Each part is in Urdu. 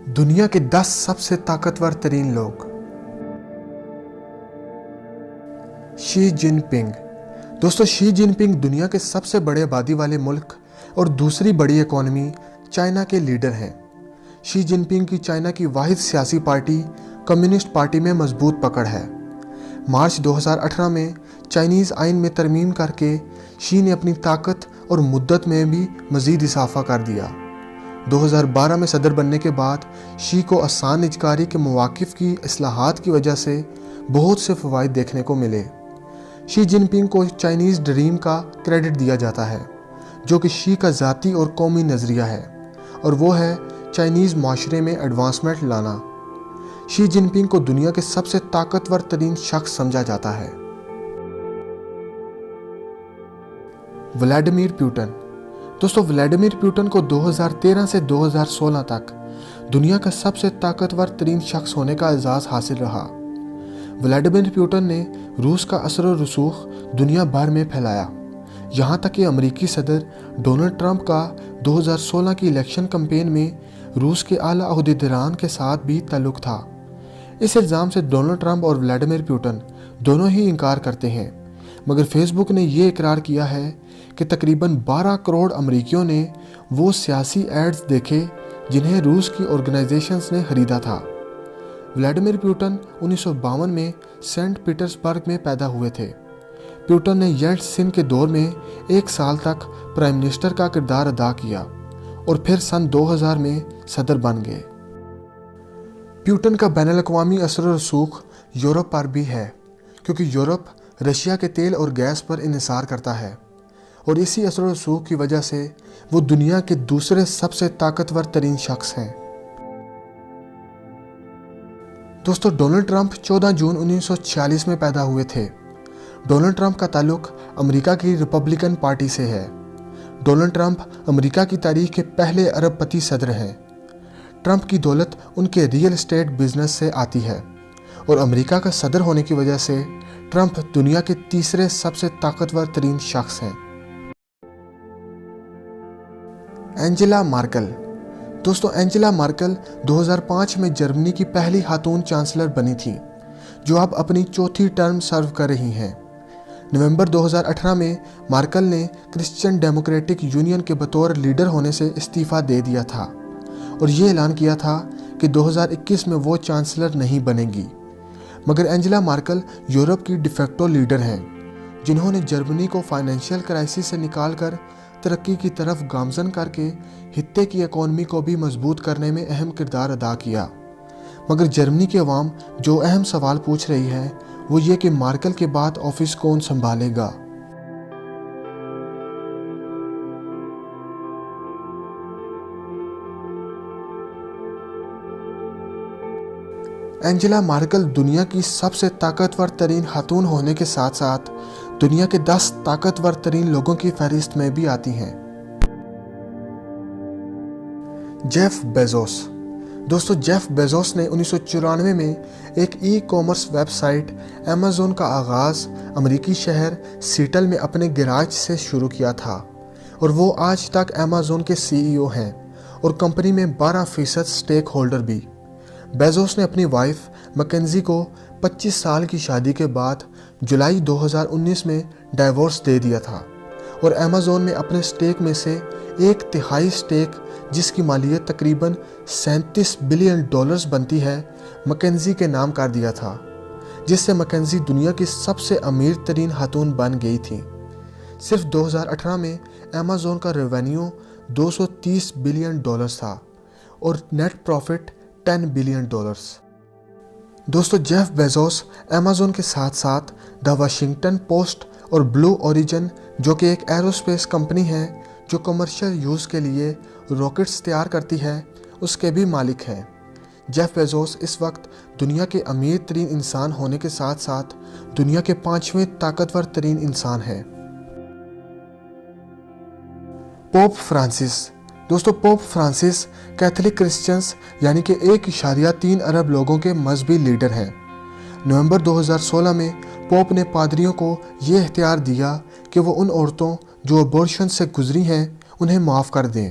دنیا کے 10 سب سے طاقتور ترین لوگ۔ شی جن پنگ۔ دوستو، شی جن پنگ دنیا کے سب سے بڑے آبادی والے ملک اور دوسری بڑی اکانومی چائنا کے لیڈر ہیں۔ شی جن پنگ کی چائنا کی واحد سیاسی پارٹی کمیونسٹ پارٹی میں مضبوط پکڑ ہے۔ مارچ 2018 میں چائنیز آئین میں ترمیم کر کے شی نے اپنی طاقت اور مدت میں بھی مزید اضافہ کر دیا۔ 2012 میں صدر بننے کے بعد شی کو آسان اجکاری کے مواقف کی اصلاحات کی وجہ سے بہت سے فوائد دیکھنے کو ملے۔ شی جن پنگ کو چائنیز ڈریم کا کریڈٹ دیا جاتا ہے، جو کہ شی کا ذاتی اور قومی نظریہ ہے، اور وہ ہے چائنیز معاشرے میں ایڈوانسمنٹ لانا۔ شی جن پنگ کو دنیا کے سب سے طاقتور ترین شخص سمجھا جاتا ہے۔ Vladimir Putin. دوستو، ولادیمیر پوٹن کو 2013 سے 2016 تک دنیا کا سب سے طاقتور ترین شخص ہونے کا اعزاز حاصل رہا۔ ولادیمیر پوٹن نے روس کا اثر و رسوخ دنیا بھر میں پھیلایا، یہاں تک کہ امریکی صدر ڈونلڈ ٹرمپ کا 2016 کی الیکشن کمپین میں روس کے اعلیٰ عہدیداران کے ساتھ بھی تعلق تھا۔ اس الزام سے ڈونلڈ ٹرمپ اور ولادیمیر پوٹن دونوں ہی انکار کرتے ہیں، مگر فیس بک نے یہ اقرار کیا ہے کہ تقریباً 12 کروڑ امریکیوں نے وہ سیاسی ایڈز دیکھے جنہیں روس کی آرگنائزیشنز نے خریدا تھا۔ ولادیمیر پوٹن 1952 میں سینٹ پیٹرز برگ میں پیدا ہوئے تھے۔ پوٹن نے یلٹسن کے دور میں 1 سال تک پرائم منسٹر کا کردار ادا کیا اور پھر سن 2000 میں صدر بن گئے۔ پوٹن کا بین الاقوامی اثر و رسوخ یورپ پر بھی ہے، کیونکہ یورپ رشیا کے تیل اور گیس پر انحصار کرتا ہے، اور اسی اثر و رسوخ کی وجہ سے وہ دنیا کے دوسرے سب سے طاقتور ترین شخص ہیں۔ دوستو، ڈونلڈ ٹرمپ 14 جون 1946 میں پیدا ہوئے تھے۔ ڈونلڈ ٹرمپ کا تعلق امریکہ کی ریپبلکن پارٹی سے ہے۔ ڈونلڈ ٹرمپ امریکہ کی تاریخ کے پہلے ارب پتی صدر ہیں۔ ٹرمپ کی دولت ان کے ریئل اسٹیٹ بزنس سے آتی ہے، اور امریکہ کا صدر ہونے کی وجہ سے ٹرمپ دنیا کے تیسرے سب سے طاقتور ترین شخص ہیں۔ Angela Markle. دوستو، اینجلا مارکل 2005 میں جرمنی کی پہلی خاتون چانسلر بنی تھی، جو اب اپنی چوتھی ٹرم سرو کر رہی ہیں۔ نومبر 2018 میں مارکل نے کرسچین ڈیموکریٹک یونین کے بطور لیڈر ہونے سے استعفیٰ دے دیا تھا اور یہ اعلان کیا تھا کہ 2021 میں وہ چانسلر نہیں بنے گی۔ مگر اینجلا مارکل یورپ کی ڈیفیکٹو لیڈر ہیں، جنہوں نے جرمنی کو فائنینشیل کرائسس سے نکال کر ترقی کی طرف گامزن کر کے خطے کی اکانومی کو بھی مضبوط کرنے میں اہم کردار ادا کیا۔ مگر جرمنی کے عوام جو اہم سوال پوچھ رہی ہے وہ یہ کہ مارکل کے بعد آفس کون سنبھالے گا۔ اینجلا مارکل دنیا کی سب سے طاقتور ترین خاتون ہونے کے ساتھ ساتھ دنیا کے 10 طاقتور ترین لوگوں کی فہرست میں بھی آتی ہیں۔ Jeff Bezos. دوستو، جیف بیزوس نے 1994 میں ایک e commerce website Amazon کا آغاز امریکی شہر سیٹل میں اپنے گیراج سے شروع کیا تھا، اور وہ آج تک ایمیزون کے CEO ہیں اور کمپنی میں 12% سٹیک ہولڈر بھی۔ بیزوس نے اپنی وائف مکنزی کو 25 سال کی شادی کے بعد جولائی 2019 میں ڈائیورس دے دیا تھا، اور ایمیزون میں اپنے سٹیک میں سے 1/3 سٹیک، جس کی مالیت تقریباً $37 بلین بنتی ہے، مکنزی کے نام کر دیا تھا، جس سے مکنزی دنیا کی سب سے امیر ترین خاتون بن گئی تھی۔ صرف 2018 میں ایمیزون کا ریونیو $230 بلین تھا اور نیٹ پروفٹ $10 بلین۔ دوستو، جیف بیزوس ایمیزون کے ساتھ ساتھ دا واشنگٹن پوسٹ اور بلو اوریجن، جو کہ ایک ایروسپیس کمپنی ہے جو کمرشل یوز کے لیے راکٹس تیار کرتی ہے، اس کے بھی مالک ہیں۔ جیف بیزوس اس وقت دنیا کے امیر ترین انسان ہونے کے ساتھ ساتھ دنیا کے 5ویں طاقتور ترین انسان ہیں۔ Pope Francis. دوستو، پوپ فرانسس کیتھولک کرسچنز یعنی کہ 1.3 ارب لوگوں کے مذہبی لیڈر ہیں۔ نومبر 2016 میں پوپ نے پادریوں کو یہ اختیار دیا کہ وہ ان عورتوں جو ابورشن سے گزری ہیں انہیں معاف کر دیں۔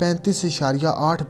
$35.8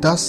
10